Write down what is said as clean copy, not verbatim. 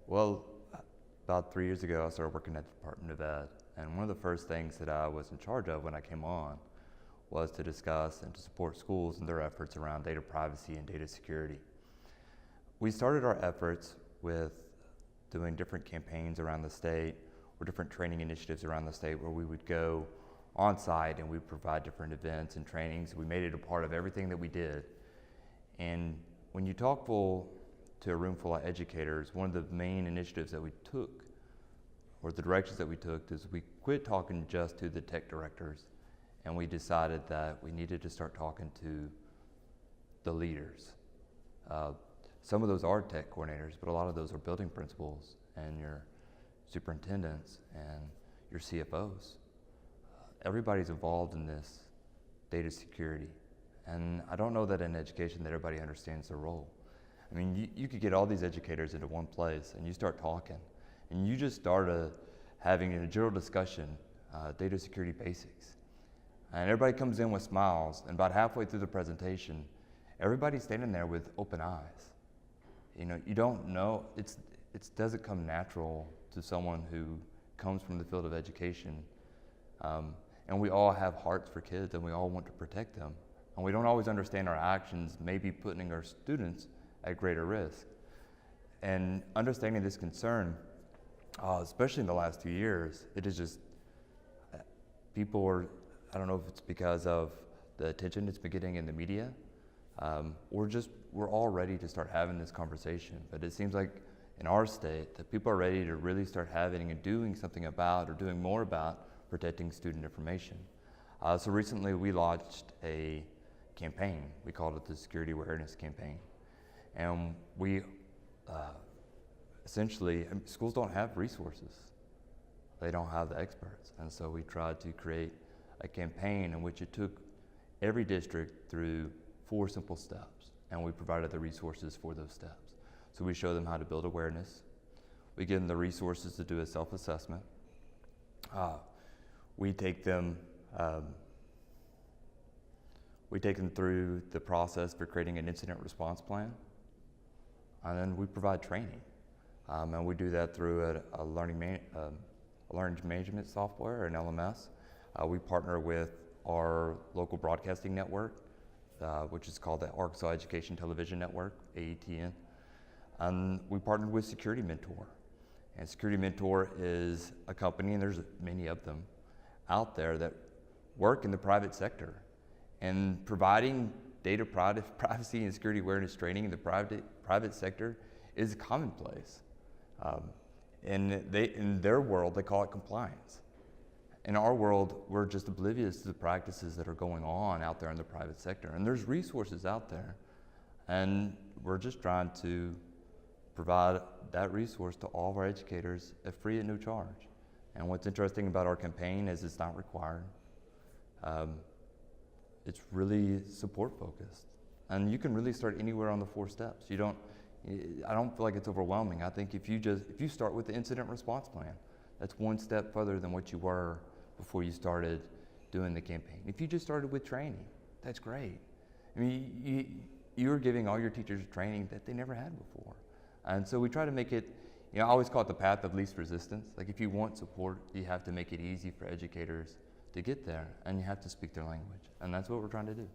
Well, about 3 years ago, I started working at the Department of Ed, and one of the first things that I was in charge of when I came on was to discuss and to support schools in their efforts around data privacy and data security. We started our efforts with doing different campaigns around the state or different training initiatives around the state where we would go on site and we'd provide different events and trainings. We made it a part of everything that we did. And when you talk to a room full of educators, one of the main initiatives that we took, or the directions that we took, is we quit talking just to the tech directors, and we decided that we needed to start talking to the leaders. Some of those are tech coordinators, but a lot of those are building principals and your superintendents and your CFOs. Everybody's involved in this data security, and I don't know that in education that everybody understands their role. I mean, you could get all these educators into one place and you start talking, and you just start having a general discussion, data security basics. And everybody comes in with smiles, and about halfway through the presentation, everybody's standing there with open eyes. You know, you don't know, it doesn't come natural to someone who comes from the field of education. And we all have hearts for kids and we all want to protect them. And we don't always understand our actions, maybe putting our students at greater risk. And understanding this concern, especially in the last 2 years, it is just, people are, I don't know if it's because of the attention it's been getting in the media, or just we're all ready to start having this conversation. But it seems like in our state that people are ready to really start having and doing something about, or doing more about, protecting student information. So recently we launched a campaign. We called it the Security Awareness Campaign. And we essentially, schools don't have resources. They don't have the experts. And so we tried to create a campaign in which it took every district through 4 simple steps, and we provided the resources for those steps. So we show them how to build awareness. We give them the resources to do a self-assessment. We take them through the process for creating an incident response plan, and then we provide training. And we do that through a learning management software, an LMS. We partner with our local broadcasting network, which is called the Arkansas Education Television Network, AETN. And we partnered with Security Mentor. And Security Mentor is a company, and there's many of them out there that work in the private sector. And providing data privacy and security awareness training in the private sector is commonplace. In their world, they call it compliance. In our world, we're just oblivious to the practices that are going on out there in the private sector. And there's resources out there. And we're just trying to provide that resource to all of our educators at free and no charge. And what's interesting about our campaign is it's not required. It's really support focused. And you can really start anywhere on the 4 steps. I don't feel like it's overwhelming. I think if you start with the incident response plan, that's 1 step further than what you were before you started doing the campaign. If you just started with training, that's great. I mean, you're giving all your teachers training that they never had before. And so we try to make it, I always call it the path of least resistance. Like, if you want support, you have to make it easy for educators to get there, and you have to speak their language. And that's what we're trying to do.